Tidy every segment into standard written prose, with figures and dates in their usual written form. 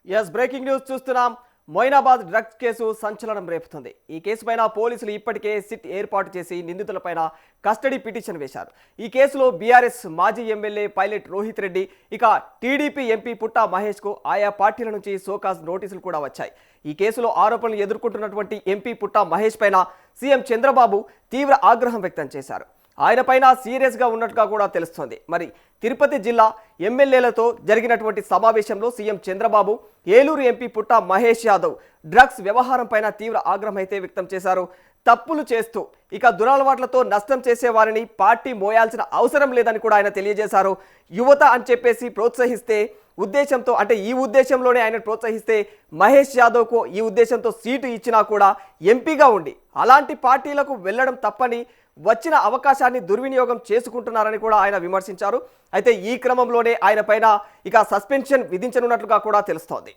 Yes breaking news చూస్తున్నాం. Moinabad drugs case సంచలనం రేపుతుంది. ఈ కేసుపైన పోలీసులు ఇప్పటికే సిట్ ఏర్పాటు చేసి నిందితులపైన కస్టడీ పిటిషన్ వేశారు. ఈ కేసులో బీఆర్ఎస్ మాజీ ఎమ్మెల్యే పైలట్ రోహిత్ రెడ్డి, ఇక టీడీపీ ఎంపీ పుట్టా మహేష్ కు ఆయా పార్టీల నుంచి సోకాజ్ నోటీసులు కూడా వచ్చాయి. ఈ కేసులో ఆరోపణలు ఎదుర్కొంటున్నటువంటి ఎంపీ పుట్టా మహేష్ పైన సీఎం చంద్రబాబు తీవ్ర ఆగ్రహం వ్యక్తం చేశారు. ఆయన పైన సీరియస్గా ఉన్నట్టుగా కూడా తెలుస్తోంది. మరి తిరుపతి జిల్లా ఎమ్మెల్యేలతో జరిగినటువంటి సమావేశంలో సీఎం చంద్రబాబు ఏలూరు ఎంపీ పుట్టా మహేష్ యాదవ్ డ్రగ్స్ వ్యవహారం పైన తీవ్ర ఆగ్రహం అయితే వ్యక్తం చేశారు. తప్పులు చేస్తూ ఇక దురలవాట్లతో నష్టం చేసే వారిని పార్టీ మోయాల్సిన అవసరం లేదని కూడా ఆయన తెలియజేశారు. యువత అని చెప్పేసి ప్రోత్సహిస్తే ఉద్దేశంతో, అంటే ఈ ఉద్దేశంలోనే ఆయన ప్రోత్సహిస్తే మహేష్ యాదవ్కు ఈ ఉద్దేశంతో సీటు ఇచ్చినా కూడా ఎంపీగా ఉండి అలాంటి పార్టీలకు వెళ్ళడం తప్పని, వచ్చిన అవకాశాన్ని దుర్వినియోగం చేసుకుంటున్నారని కూడా ఆయన విమర్శించారు. అయితే ఈ క్రమంలోనే ఆయన పైన ఇక సస్పెన్షన్ విధించనున్నట్లుగా కూడా తెలుస్తోంది.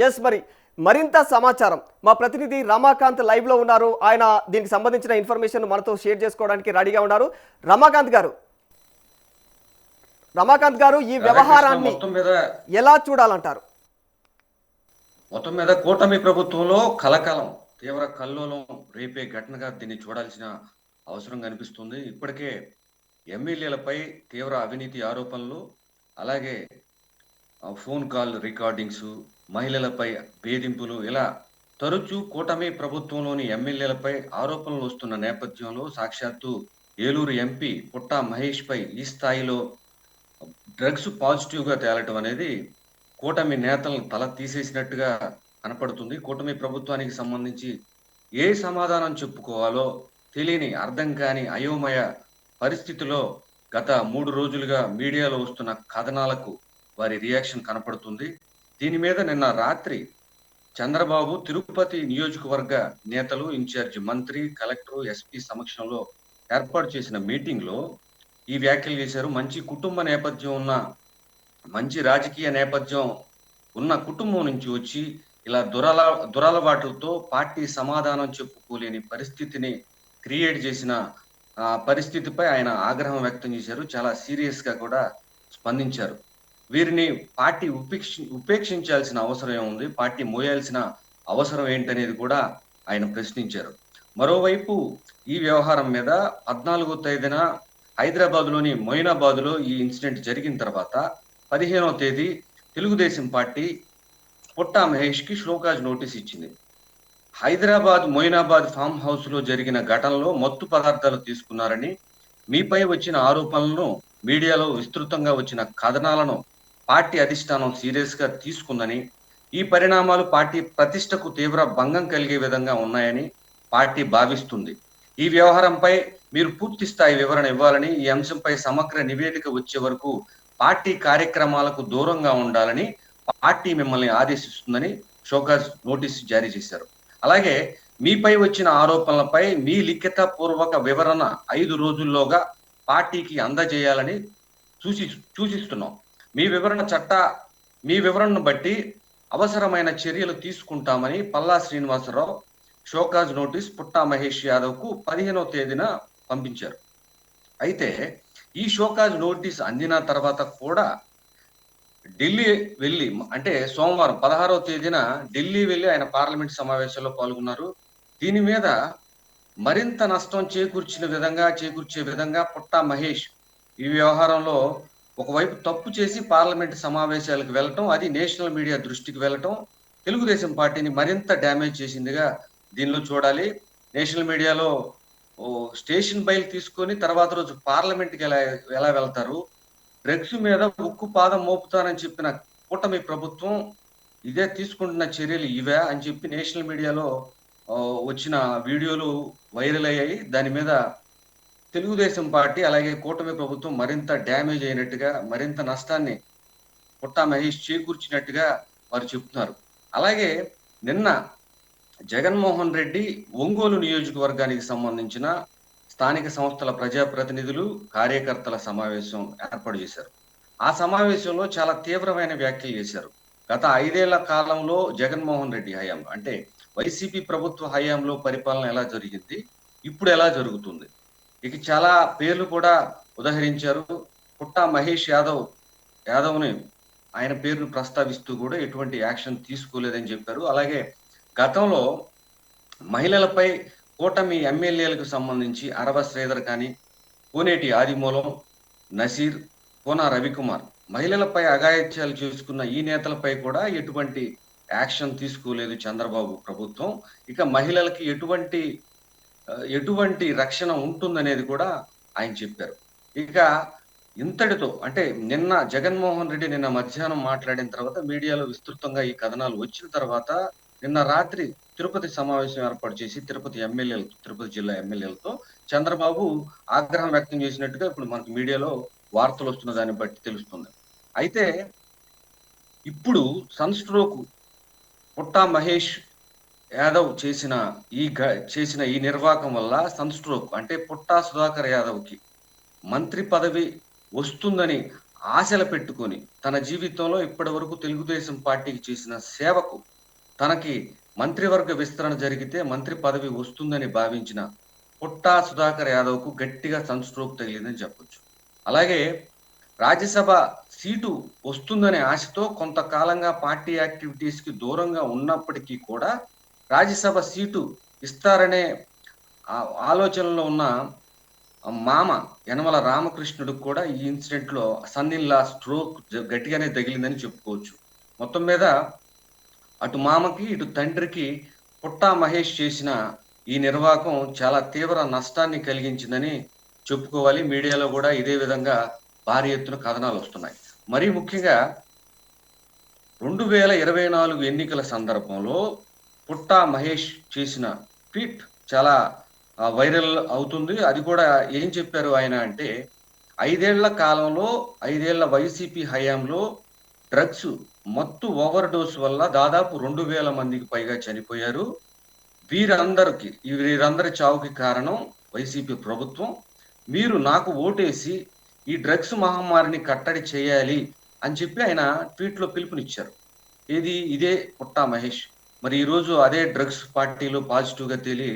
ఎస్, మరింత సమాచారం మా ప్రతినిధి రమాకాంత్ లైవ్ లో ఉన్నారు. ఆయన దీనికి సంబంధించిన ఇన్ఫర్మేషన్ మనతో షేర్ చేసుకోవడానికి రెడీగా ఉన్నారు. రమాకాంత్ గారు ఈ వ్యవహారాన్ని ఎలా చూడాలంటారు? మొత్తం మీద కూటమి ప్రభుత్వంలో కలకాలం తీవ్ర కల్లోలం రేపే ఘటనగా దీన్ని చూడాల్సిన అవసరం కనిపిస్తుంది. ఇప్పటికే ఎమ్మెల్యేలపై తీవ్ర అవినీతి ఆరోపణలు, అలాగే ఫోన్ కాల్ రికార్డింగ్స్, మహిళలపై వేధింపులు, ఇలా తరచూ కూటమి ప్రభుత్వంలోని ఎమ్మెల్యేలపై ఆరోపణలు వస్తున్న నేపథ్యంలో సాక్షాత్తు ఏలూరు ఎంపీ పుట్టా మహేష్ పై ఈ స్థాయిలో డ్రగ్స్ పాజిటివ్గా తేలటం అనేది కూటమి నేతలను తల తీసేసినట్టుగా కనపడుతుంది. కూటమి ప్రభుత్వానికి సంబంధించి ఏ సమాధానం చెప్పుకోవాలో తెలియని, అర్థం కాని అయోమయ పరిస్థితిలో గత 3 రోజులుగా మీడియాలో వస్తున్న కథనాలకు వారి రియాక్షన్ కనపడుతుంది. దీని మీద నిన్న రాత్రి చంద్రబాబు తిరుపతి నియోజకవర్గ నేతలు, ఇన్ఛార్జి మంత్రి, కలెక్టర్, ఎస్పీ సమక్షంలో ఏర్పాటు చేసిన మీటింగ్లో ఈ వ్యాఖ్యలు చేశారు. మంచి కుటుంబ నేపథ్యం ఉన్న, మంచి రాజకీయ నేపథ్యం ఉన్న కుటుంబం నుంచి వచ్చి ఇలా దురలవాట్లతో పార్టీ సమాధానం చెప్పుకోలేని పరిస్థితిని క్రియేట్ చేసిన పరిస్థితిపై ఆయన ఆగ్రహం వ్యక్తం చేశారు. చాలా సీరియస్ గా కూడా స్పందించారు. వీరిని పార్టీ ఉపేక్షించాల్సిన అవసరం ఏముంది, పార్టీ మోయాల్సిన అవసరం ఏంటనేది కూడా ఆయన ప్రశ్నించారు. మరోవైపు ఈ వ్యవహారం మీద 14వ తేదీన హైదరాబాద్లోని మొయినాబాద్లో ఈ ఇన్సిడెంట్ జరిగిన తర్వాత 15వ తేదీ తెలుగుదేశం పార్టీ పుట్టా మహేష్కి షోకాజ్ నోటీస్ ఇచ్చింది. హైదరాబాద్ మొయినాబాద్ ఫామ్ హౌస్ లో జరిగిన ఘటనలో మత్తు పదార్థాలు తీసుకున్నారని, మీపై వచ్చిన ఆరోపణలను, మీడియాలో విస్తృతంగా వచ్చిన కథనాలను పార్టీ అధిష్టానం సీరియస్ గా తీసుకుందని, ఈ పరిణామాలు పార్టీ ప్రతిష్టకు తీవ్ర భంగం కలిగే విధంగా ఉన్నాయని పార్టీ భావిస్తుంది. ఈ వ్యవహారంపై మీరు పూర్తి స్థాయి వివరణ ఇవ్వాలని, ఈ అంశంపై సమగ్ర నివేదిక వచ్చే వరకు పార్టీ కార్యక్రమాలకు దూరంగా ఉండాలని పార్టీ మిమ్మల్ని ఆదేశిస్తుందని షోకాజ్ నోటీసు జారీ చేశారు. అలాగే మీపై వచ్చిన ఆరోపణలపై మీ లిఖిత పూర్వక వివరణ 5 రోజుల్లోగా పార్టీకి అందజేయాలని సూచిస్తున్నాం. మీ వివరణను బట్టి అవసరమైన చర్యలు తీసుకుంటామని పల్లా శ్రీనివాసరావు షోకాజ్ నోటీస్ పుట్టా మహేష్ యాదవ్ కు 15వ తేదీన పంపించారు. అయితే ఈ షోకాజ్ నోటీస్ అందిన తర్వాత కూడా ఢిల్లీ వెళ్ళి, అంటే సోమవారం 16వ తేదీన ఢిల్లీ వెళ్ళి ఆయన పార్లమెంట్ సమావేశంలో పాల్గొన్నారు. దీని మీద మరింత నష్టం చేకూర్చే విధంగా పుట్టా మహేష్ ఈ వ్యవహారంలో ఒకవైపు తప్పు చేసి పార్లమెంట్ సమావేశాలకు వెళ్ళటం, అది నేషనల్ మీడియా దృష్టికి వెళ్ళటం తెలుగుదేశం పార్టీని మరింత డ్యామేజ్ చేసిందిగా దీనిలో చూడాలి. నేషనల్ మీడియాలో స్టేషన్ బయలు తీసుకొని తర్వాత రోజు పార్లమెంట్కి ఎలా వెళ్తారు, డ్రగ్స్ మీద ఉక్కు పాదం మోపుతానని చెప్పిన కూటమి ప్రభుత్వం ఇదే తీసుకుంటున్న చర్యలు ఇవే అని చెప్పి నేషనల్ మీడియాలో వచ్చిన వీడియోలు వైరల్ అయ్యాయి. దాని మీద తెలుగుదేశం పార్టీ అలాగే కూటమి ప్రభుత్వం మరింత డ్యామేజ్ అయినట్టుగా, మరింత నష్టాన్ని పుట్టా మహేష్ చేకూర్చినట్టుగా వారు చెప్తున్నారు. అలాగే నిన్న జగన్మోహన్ రెడ్డి ఒంగోలు నియోజకవర్గానికి సంబంధించిన స్థానిక సంస్థల ప్రజాప్రతినిధులు, కార్యకర్తల సమావేశం ఏర్పాటు చేశారు. ఆ సమావేశంలో చాలా తీవ్రమైన వ్యాఖ్యలు చేశారు. గత 5 ఏళ్ల కాలంలో జగన్మోహన్ రెడ్డి హయాం అంటే వైసీపీ ప్రభుత్వ హయాంలో పరిపాలన ఎలా జరిగింది, ఇప్పుడు ఎలా జరుగుతుంది. ఇక చాలా పేర్లు కూడా ఉదహరించారు. పుట్టా మహేష్ యాదవ్ని ఆయన పేరును ప్రస్తావిస్తూ కూడా ఎటువంటి యాక్షన్ తీసుకోలేదని చెప్పారు. అలాగే గతంలో మహిళలపై కూటమి ఎమ్మెల్యేలకు సంబంధించి అరవ శ్రీధర్ కానీ, కోనేటి ఆదిమూలం, నసీర్, కోన రవికుమార్ మహిళలపై అఘాయిత్యాలు చేసుకున్న ఈ నేతలపై కూడా ఎటువంటి యాక్షన్ తీసుకోలేదు చంద్రబాబు ప్రభుత్వం. ఇక మహిళలకి ఎటువంటి రక్షణ ఉంటుందనేది కూడా ఆయన చెప్పారు. ఇక ఇంతటితో అంటే నిన్న జగన్మోహన్ రెడ్డి నిన్న మధ్యాహ్నం మాట్లాడిన తర్వాత మీడియాలో విస్తృతంగా ఈ కథనాలు వచ్చిన తర్వాత నిన్న రాత్రి తిరుపతి సమావేశం ఏర్పాటు చేసి తిరుపతి జిల్లా ఎమ్మెల్యేలతో చంద్రబాబు ఆగ్రహం వ్యక్తం చేసినట్టుగా ఇప్పుడు మనకు మీడియాలో వార్తలు వస్తున్న దాన్ని బట్టి తెలుస్తుంది. అయితే ఇప్పుడు సన్ స్ట్రోక్ పుట్టా మహేష్ యాదవ్ చేసిన ఈ నిర్వాకం వల్ల సన్ స్ట్రోక్ అంటే పుట్టా సుధాకర్ యాదవ్కి మంత్రి పదవి వస్తుందని ఆశలు పెట్టుకొని తన జీవితంలో ఇప్పటి వరకు తెలుగుదేశం పార్టీకి చేసిన సేవకు తనకి మంత్రివర్గ విస్తరణ జరిగితే మంత్రి పదవి వస్తుందని భావించిన పుట్టా సుధాకర్ యాదవ్కు గట్టిగా సన్ స్ట్రోక్ తగిలిందని చెప్పొచ్చు. అలాగే రాజ్యసభ సీటు వస్తుందనే ఆశతో కొంతకాలంగా పార్టీ యాక్టివిటీస్ కి దూరంగా ఉన్నప్పటికీ కూడా రాజ్యసభ సీటు ఇస్తారనే ఆలోచనలో ఉన్న మామ యనమల రామకృష్ణుడికి కూడా ఈ ఇన్సిడెంట్ లో సన్నిల్లా స్ట్రోక్ గట్టిగానే తగిలిందని చెప్పుకోవచ్చు. మొత్తం మీద అటు మామకి ఇటు తండ్రికి పుట్టా మహేష్ చేసిన ఈ నిర్వాకం చాలా తీవ్ర నష్టాన్ని కలిగించిందని చెప్పుకోవాలి. మీడియాలో కూడా ఇదే విధంగా భారీ ఎత్తున కథనాలు వస్తున్నాయి. మరీ ముఖ్యంగా 2024 ఎన్నికల సందర్భంలో పుట్టా మహేష్ చేసిన ట్వీట్ చాలా వైరల్ అవుతుంది. అది కూడా ఏం చెప్పారు ఆయన అంటే 5 ఏళ్ల వైసీపీ హయాంలో డ్రగ్స్ మత్తు ఓవర్ డోస్ వల్ల దాదాపు 2000 మందికి పైగా చనిపోయారు. వీరందరి చావుకి కారణం వైసీపీ ప్రభుత్వం. మీరు నాకు ఓటేసి ఈ డ్రగ్స్ మహమ్మారిని కట్టడి చేయాలి అని చెప్పి ఆయన ట్వీట్ లో పిలుపునిచ్చారు. ఇదే పుట్టా మహేష్. మరి ఈ రోజు అదే డ్రగ్స్ పార్టీలో పాజిటివ్ గా తేలి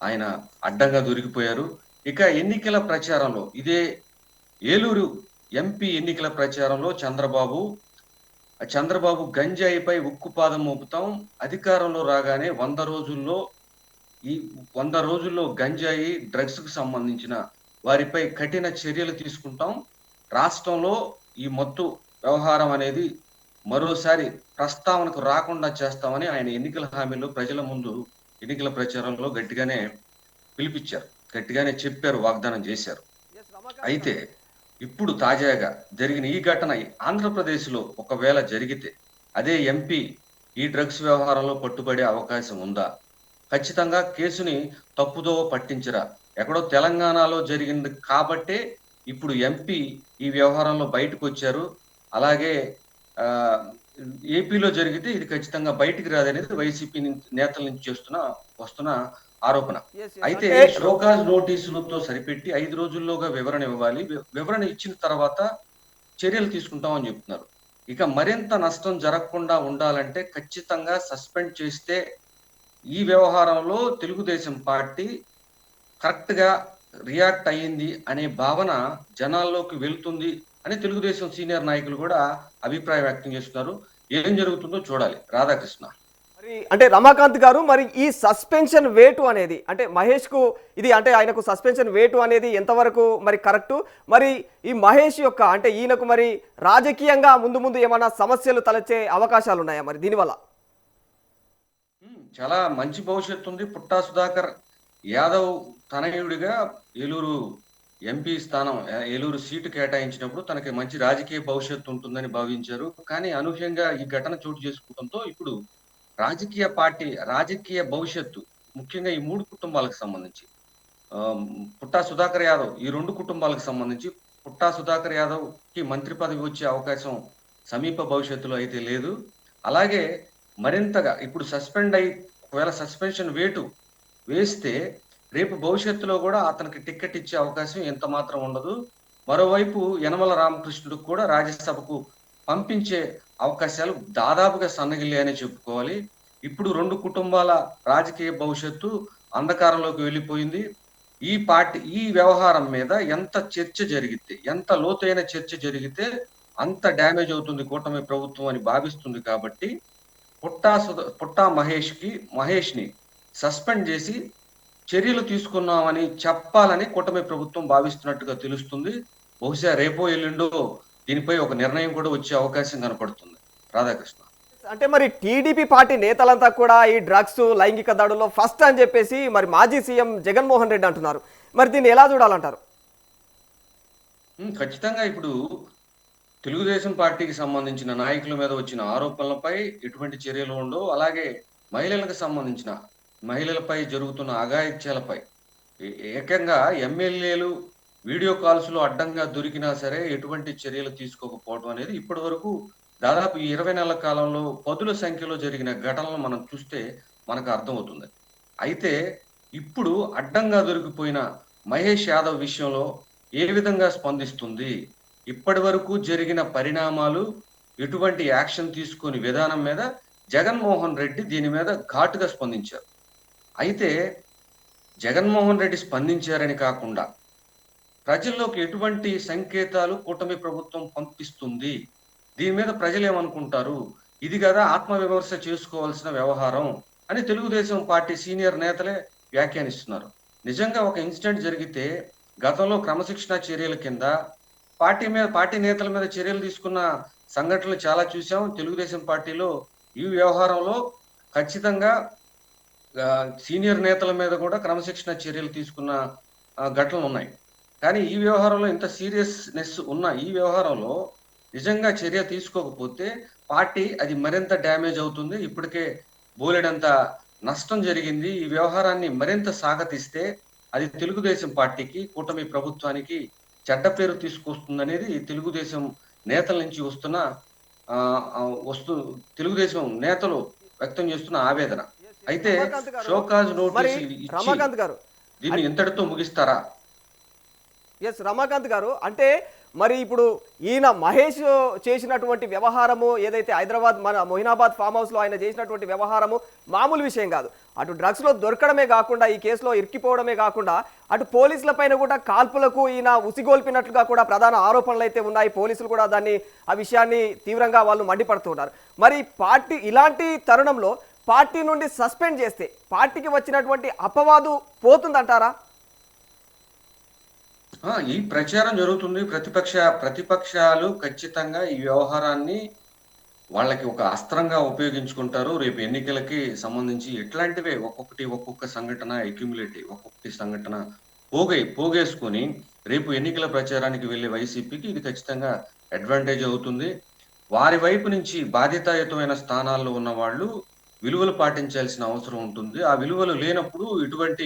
ఆయన అడ్డంగా దొరికిపోయారు. ఇక ఎన్నికల ప్రచారంలో ఇదే ఏలూరు ఎంపీ ఎన్నికల ప్రచారంలో చంద్రబాబు గంజాయిపై ఉక్కుపాదం మోపుతాం, అధికారంలో రాగానే 100 రోజుల్లో గంజాయి డ్రగ్స్ కు సంబంధించిన వారిపై కఠిన చర్యలు తీసుకుంటాం, రాష్ట్రంలో ఈ మత్తు వ్యవహారం అనేది మరోసారి ప్రస్తావనకు రాకుండా చేస్తామని ఆయన ఎన్నికల హామీలో ప్రజల ముందు ఎన్నికల ప్రచారంలో గట్టిగానే పిలిపించారు, గట్టిగానే చెప్పారు, వాగ్దానం చేశారు. అయితే ఇప్పుడు తాజాగా జరిగిన ఈ ఘటన ఆంధ్రప్రదేశ్లో ఒకవేళ జరిగితే అదే ఎంపీ ఈ డ్రగ్స్ వ్యవహారంలో పట్టుబడే అవకాశం ఉందా? ఖచ్చితంగా కేసుని తప్పుదోవ పట్టించరా? ఎక్కడో తెలంగాణలో జరిగింది కాబట్టే ఇప్పుడు ఎంపీ ఈ వ్యవహారంలో బయటకు వచ్చారు. అలాగే ఏపీలో జరిగితే ఇది ఖచ్చితంగా బయటికి రాదనేది వైసీపీ నేతల నుంచి వస్తున్న ఆరోపణ. అయితే షోకాజ్ నోటీసులతో సరిపెట్టి 5 రోజుల్లోగా వివరణ ఇవ్వాలి, వివరణ ఇచ్చిన తర్వాత చర్యలు తీసుకుంటామని చెప్తున్నారు. ఇక మరింత నష్టం జరగకుండా ఉండాలంటే ఖచ్చితంగా సస్పెండ్ చేస్తే ఈ వ్యవహారంలో తెలుగుదేశం పార్టీ కరెక్ట్ గా రియాక్ట్ అయ్యింది అనే భావన జనాల్లోకి వెళ్తుంది అని తెలుగుదేశం సీనియర్ నాయకులు కూడా అభిప్రాయం వ్యక్తం చేస్తున్నారు. ఏం జరుగుతుందో చూడాలి. రాధాకృష్ణ. మరి అంటే రమాకాంత్ గారు, మరి ఈ సస్పెన్షన్ వేటు అనేది అంటే మహేష్ కు ఇది అంటే ఆయనకు సస్పెన్షన్ వేటు అనేది ఎంతవరకు మరి కరెక్టు? మరి ఈ మహేష్ యొక్క అంటే ఈయనకు మరి రాజకీయంగా ముందు ఏమైనా సమస్యలు తలెత్తే అవకాశాలు ఉన్నాయా మరి దీనివల్ల? చాలా మంచి భవిష్యత్తు ఉంది. పుట్టా సుధాకర్ యాదవ్ తనయుడిగా ఏలూరు ఎంపీ స్థానం, ఏలూరు సీటు కేటాయించినప్పుడు తనకి మంచి రాజకీయ భవిష్యత్తు ఉంటుందని భావించారు. కానీ అనూహ్యంగా ఈ ఘటన చోటు చేసుకోవడంతో ఇప్పుడు రాజకీయ భవిష్యత్తు ముఖ్యంగా ఈ 3 కుటుంబాలకు సంబంధించి పుట్టా సుధాకర్ యాదవ్ ఈ 2 కుటుంబాలకు సంబంధించి పుట్టా సుధాకర్ యాదవ్ కి మంత్రి పదవి వచ్చే అవకాశం సమీప భవిష్యత్తులో అయితే లేదు. అలాగే మరింతగా ఇప్పుడు ఒకవేళ సస్పెన్షన్ వేటు వేస్తే రేపు భవిష్యత్తులో కూడా అతనికి టికెట్ ఇచ్చే అవకాశం ఎంత మాత్రం ఉండదు. మరోవైపు యనమల రామకృష్ణుడికి కూడా రాజ్యసభకు పంపించే అవకాశాలు దాదాపుగా సన్నగిల్లాయనే చెప్పుకోవాలి. ఇప్పుడు 2 కుటుంబాల రాజకీయ భవిష్యత్తు అంధకారంలోకి వెళ్ళిపోయింది. ఈ వ్యవహారం మీద ఎంత చర్చ జరిగితే, ఎంత లోతైన చర్చ జరిగితే అంత డ్యామేజ్ అవుతుంది కూటమి ప్రభుత్వం అని భావిస్తుంది కాబట్టి పుట్టా మహేష్‌ని సస్పెండ్ చేసి చర్యలు తీసుకున్నామని చెప్పాలని కూటమి ప్రభుత్వం భావిస్తున్నట్టుగా తెలుస్తుంది. బహుశా రేపో ఎల్లుండో దీనిపై ఒక నిర్ణయం కూడా వచ్చే అవకాశం కనపడుతుంది. రాధాకృష్ణ. అంటే మరి టీడీపీ పార్టీ నేతలంతా కూడా ఈ డ్రగ్స్ లైంగిక దాడుల్లో ఫస్ట్ అని చెప్పేసి మరి మాజీ సీఎం జగన్మోహన్ రెడ్డి అంటున్నారు. మరి దీన్ని ఎలా చూడాలంటారు? ఖచ్చితంగా ఇప్పుడు తెలుగుదేశం పార్టీకి సంబంధించిన నాయకుల మీద వచ్చిన ఆరోపణలపై ఎటువంటి చర్యలు ఉండవు. అలాగే మహిళలకు సంబంధించిన మహిళలపై జరుగుతున్న అఘాయిత్యాలపై ఏకంగా ఎమ్మెల్యేలు వీడియో కాల్స్ లో అడ్డంగా దొరికినా సరే ఎటువంటి చర్యలు తీసుకోకపోవడం అనేది ఇప్పటి వరకు దాదాపు 20 నెలల కాలంలో పదుల సంఖ్యలో జరిగిన ఘటనలు మనం చూస్తే మనకు అర్థమవుతుంది. అయితే ఇప్పుడు అడ్డంగా దొరికిపోయిన మహేష్ యాదవ్ విషయంలో ఏ విధంగా స్పందిస్తుంది, ఇప్పటి వరకు జరిగిన పరిణామాలు, ఎటువంటి యాక్షన్ తీసుకొని విధానం మీద జగన్మోహన్ రెడ్డి దీని మీద ఘాటుగా స్పందించారు. అయితే జగన్మోహన్ రెడ్డి స్పందించారని కాకుండా ప్రజల్లోకి ఎటువంటి సంకేతాలు కూటమి ప్రభుత్వం పంపిస్తుంది, దీని మీద ప్రజలు ఏమనుకుంటారు, ఇది కదా ఆత్మవిమర్శ చేసుకోవాల్సిన వ్యవహారం అని తెలుగుదేశం పార్టీ సీనియర్ నేతలే వ్యాఖ్యానిస్తున్నారు. నిజంగా ఒక ఇన్సిడెంట్ జరిగితే గతంలో క్రమశిక్షణ చర్యల కింద పార్టీ నేతల మీద చర్యలు తీసుకున్న సంఘటనలు చాలా చూసాం. తెలుగుదేశం పార్టీలో ఈ వ్యవహారంలో ఖచ్చితంగా సీనియర్ నేతల మీద కూడా క్రమశిక్షణ చర్యలు తీసుకున్న ఘటనలు ఉన్నాయి. కానీ ఈ వ్యవహారంలో ఇంత సీరియస్నెస్ ఉన్న ఈ వ్యవహారంలో నిజంగా చర్య తీసుకోకపోతే పార్టీ అది మరింత డ్యామేజ్ అవుతుంది. ఇప్పటికే బోలెడంత నష్టం జరిగింది. ఈ వ్యవహారాన్ని మరింత సాగతీస్తే అది తెలుగుదేశం పార్టీకి, కూటమి ప్రభుత్వానికి చెడ్డ పేరు తీసుకొస్తుందనేది తెలుగుదేశం నేతల నుంచి తెలుగుదేశం నేతలు వ్యక్తం చేస్తున్న ఆవేదన. అయితే షోకాజ్ నోటీస్ ఇచ్చి దీన్ని ఇంతటితో ముగిస్తారా? ఎస్ రమాకాంత్ గారు, అంటే మరి ఇప్పుడు ఈయన మహేష్ చేసినటువంటి వ్యవహారము ఏదైతే హైదరాబాద్ మన మొయినాబాద్ ఫామ్ హౌస్లో ఆయన చేసినటువంటి వ్యవహారము మామూలు విషయం కాదు. అటు డ్రగ్స్లో దొరకడమే కాకుండా ఈ కేసులో ఇరికిపోవడమే కాకుండా అటు పోలీసుల పైన కూడా కాల్పులకు ఈయన ఉసిగోల్పినట్లుగా కూడా ప్రధాన ఆరోపణలు అయితే ఉన్నాయి. పోలీసులు కూడా ఆ విషయాన్ని తీవ్రంగా వాళ్ళు మండిపడుతున్నారు. మరి పార్టీ ఇలాంటి తరుణంలో పార్టీ నుండి సస్పెండ్ చేస్తే పార్టీకి వచ్చినటువంటి అపవాదు పోతుందంటారా? ఈ ప్రచారం జరుగుతుంది. ప్రతిపక్షాలు ఖచ్చితంగా ఈ వ్యవహారాన్ని వాళ్ళకి ఒక అస్త్రంగా ఉపయోగించుకుంటారు. రేపు ఎన్నికలకి సంబంధించి ఇట్లాంటివే ఒక్కొక్క సంఘటన ఒక్కొక్కటి సంఘటన పోగేసుకొని రేపు ఎన్నికల ప్రచారానికి వెళ్లే వైసీపీకి ఇది ఖచ్చితంగా అడ్వాంటేజ్ అవుతుంది. వారి వైపు నుంచి బాధ్యతాయుతమైన స్థానాల్లో ఉన్న వాళ్ళు విలువలు పాటించాల్సిన అవసరం ఉంటుంది. ఆ విలువలు లేనప్పుడు ఇటువంటి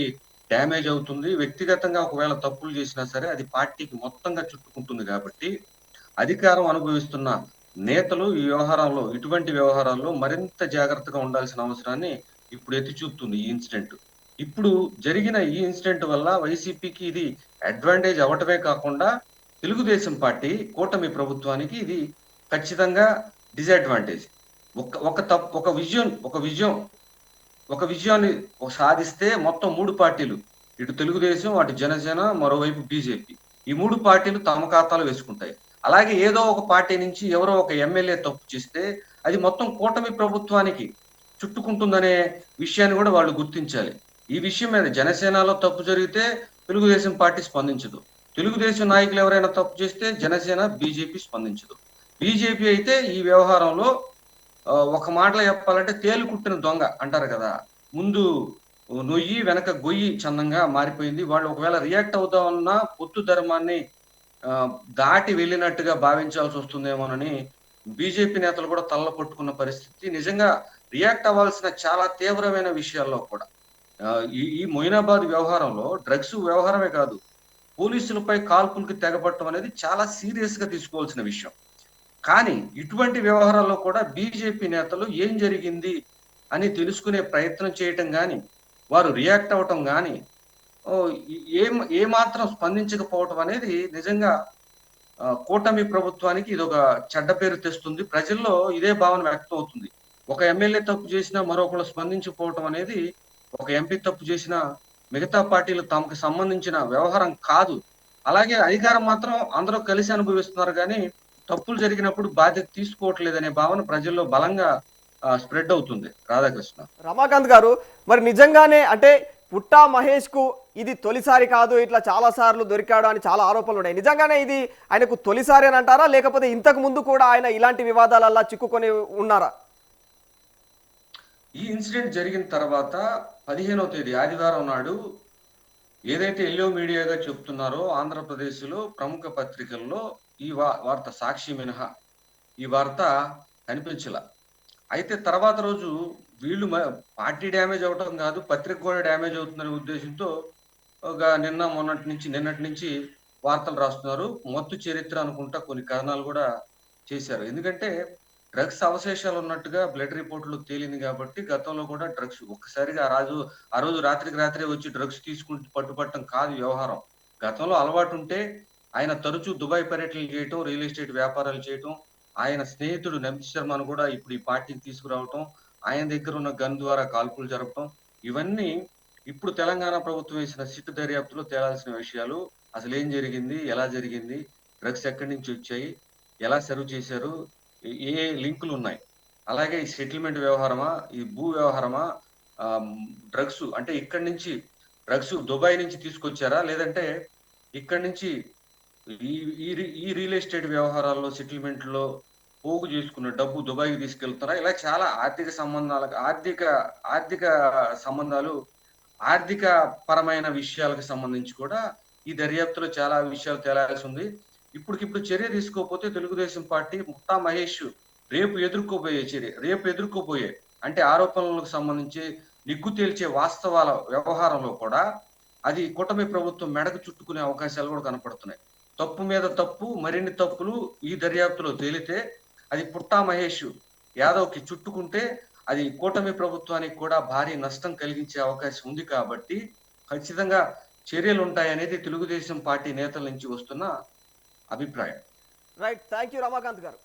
డ్యామేజ్ అవుతుంది. వ్యక్తిగతంగా ఒకవేళ తప్పులు చేసినా సరే అది పార్టీకి మొత్తంగా చుట్టుకుంటుంది. కాబట్టి అధికారం అనుభవిస్తున్న నేతలు ఇటువంటి వ్యవహారాల్లో మరింత జాగ్రత్తగా ఉండాల్సిన అవసరాన్ని ఇప్పుడు ఎత్తి చూపుతుంది ఈ ఇన్సిడెంట్. ఇప్పుడు జరిగిన ఈ ఇన్సిడెంట్ వల్ల వైసీపీకి ఇది అడ్వాంటేజ్ అవటమే కాకుండా తెలుగుదేశం పార్టీ, కూటమి ప్రభుత్వానికి ఇది ఖచ్చితంగా డిసడ్వాంటేజ్. ఒక విజయాన్ని సాధిస్తే మొత్తం 3 పార్టీలు, ఇటు తెలుగుదేశం, అటు జనసేన, మరోవైపు బీజేపీ, ఈ 3 పార్టీలు తమ ఖాతాలు వేసుకుంటాయి. అలాగే ఏదో ఒక పార్టీ నుంచి ఎవరో ఒక ఎమ్మెల్యే తప్పు చేస్తే అది మొత్తం కూటమి ప్రభుత్వానికి చుట్టుకుంటుందనే విషయాన్ని కూడా వాళ్ళు గుర్తించాలి. ఈ విషయం మీద జనసేనలో తప్పు జరిగితే తెలుగుదేశం పార్టీ స్పందించదు. తెలుగుదేశం నాయకులు ఎవరైనా తప్పు చేస్తే జనసేన, బీజేపీ స్పందించదు. బీజేపీ అయితే ఈ వ్యవహారంలో ఒక మాటలో చెప్పాలంటే తేలు కుట్టిన దొంగ అంటారు కదా, ముందు నొయ్యి వెనక గొయ్యి చందంగా మారిపోయింది. వాళ్ళు ఒకవేళ రియాక్ట్ అవుతామన్నా పొత్తు ధర్మాన్ని దాటి వెళ్ళినట్టుగా భావించాల్సి వస్తుందేమోనని బీజేపీ నేతలు కూడా తల్ల పట్టుకున్న పరిస్థితి. నిజంగా రియాక్ట్ అవ్వాల్సిన చాలా తీవ్రమైన విషయాల్లో కూడా ఈ మొయినాబాద్ వ్యవహారంలో డ్రగ్స్ వ్యవహారమే కాదు, పోలీసులపై కాల్పులకు తెగపట్టడం అనేది చాలా సీరియస్ గా తీసుకోవాల్సిన విషయం. కానీ ఇటువంటి వ్యవహారాల్లో కూడా బీజేపీ నేతలు ఏం జరిగింది అని తెలుసుకునే ప్రయత్నం చేయటం కానీ, వారు రియాక్ట్ అవటం కానీ, ఓ, ఏ మాత్రం స్పందించకపోవటం అనేది నిజంగా కూటమి ప్రభుత్వానికి ఇది ఒక చెడ్డ పేరు తెస్తుంది. ప్రజల్లో ఇదే భావన వ్యక్తం అవుతుంది. ఒక ఎమ్మెల్యే తప్పు చేసినా మరొకరు స్పందించకపోవటం అనేది, ఒక ఎంపీ తప్పు చేసినా మిగతా పార్టీలు తమకు సంబంధించిన వ్యవహారం కాదు. అలాగే అధికారం మాత్రం అందరూ కలిసి అనుభవిస్తున్నారు కానీ తప్పులు జరిగినప్పుడు బాధ్యత తీసుకోవట్లేదనే భావన ప్రజల్లో బలంగా స్ప్రెడ్ అవుతుంది. రాధాకృష్ణ. రమాకాంత్ గారు, మరి నిజంగానే అంటే పుట్టా మహేష్ కు ఇది తొలిసారి కాదు, ఇట్లా చాలా సార్లు దొరికాడు అని చాలా ఆరోపణలు ఉన్నాయి. నిజంగానే ఇది ఆయనకు తొలిసారి అని అంటారా, లేకపోతే ఇంతకు ముందు కూడా ఆయన ఇలాంటి వివాదాలల్లా చిక్కుకొని ఉన్నారా? ఈ ఇన్సిడెంట్ జరిగిన తర్వాత 15వ తేదీ ఆదివారం నాడు ఏదైతే ఎల్లో మీడియాగా చెప్తున్నారో ఆంధ్రప్రదేశ్లో ప్రముఖ పత్రికల్లో ఈ వార్త, సాక్షి మినహా ఈ వార్త కనిపించలా. అయితే తర్వాత రోజు వీళ్ళు పార్టీ డ్యామేజ్ అవటం కాదు, పత్రిక కూడా డ్యామేజ్ అవుతుందనే ఉద్దేశంతో నిన్నటి నుంచి వార్తలు రాస్తున్నారు. మొత్తు చరిత్ర అనుకుంటా కొన్ని కథనాలు కూడా చేశారు. ఎందుకంటే డ్రగ్స్ అవశేషాలు ఉన్నట్టుగా బ్లడ్ రిపోర్ట్లు తేలింది కాబట్టి గతంలో కూడా డ్రగ్స్ ఒక్కసారిగా ఆ రోజు రాత్రికి రాత్రే వచ్చి డ్రగ్స్ తీసుకుంటూ పట్టుపట్టడం కాదు వ్యవహారం. గతంలో అలవాటు ఉంటే ఆయన తరచూ దుబాయ్ పర్యటనలు చేయటం, రియల్ ఎస్టేట్ వ్యాపారాలు చేయటం, ఆయన స్నేహితుడు నమిత్ శర్మను కూడా ఇప్పుడు ఈ పార్టీకి తీసుకురావటం, ఆయన దగ్గర ఉన్న గన్ ద్వారా కాల్పులు జరపటం, ఇవన్నీ ఇప్పుడు తెలంగాణ ప్రభుత్వం వేసిన సిట్ దర్యాప్తులో తేలాల్సిన విషయాలు. అసలు ఏం జరిగింది, ఎలా జరిగింది, డ్రగ్స్ ఎక్కడి నుంచి వచ్చాయి, ఎలా సర్వ్ చేశారు, ఏ లింకులు ఉన్నాయి, అలాగే ఈ సెటిల్మెంట్ వ్యవహారమా, ఈ భూ వ్యవహారమా, డ్రగ్స్ అంటే ఇక్కడి నుంచి డ్రగ్స్ దుబాయ్ నుంచి తీసుకొచ్చారా, లేదంటే ఇక్కడి నుంచి ఈ రియల్ ఎస్టేట్ వ్యవహారాల్లో సెటిల్మెంట్లో పోగు చేసుకున్న డబ్బు దుబాయ్కి తీసుకెళ్తారా, ఇలా చాలా ఆర్థిక సంబంధాలు, ఆర్థిక పరమైన విషయాలకు సంబంధించి కూడా ఈ దర్యాప్తులో చాలా విషయాలు తేలాల్సి ఉంది. ఇప్పటికిప్పుడు చర్య తీసుకోకపోతే తెలుగుదేశం పార్టీ ముఠా మహేష్ రేపు ఎదుర్కోబోయే అంటే ఆరోపణలకు సంబంధించి నిగ్గు తేల్చే వాస్తవాల వ్యవహారంలో కూడా అది కూటమి ప్రభుత్వం మెడకు చుట్టుకునే అవకాశాలు కూడా కనపడుతున్నాయి. తప్పు మీద తప్పు, మరిన్ని తప్పులు ఈ దర్యాప్తులో తేలితే అది పుట్టా మహేష్ యాదవ్కి చుట్టుకుంటే అది కూటమి ప్రభుత్వానికి కూడా భారీ నష్టం కలిగించే అవకాశం ఉంది. కాబట్టి ఖచ్చితంగా చర్యలు ఉంటాయనేది తెలుగుదేశం పార్టీ నేతల నుంచి వస్తున్న అభిప్రాయం. రైట్, థ్యాంక్ యూ రమాకాంత్ గారు.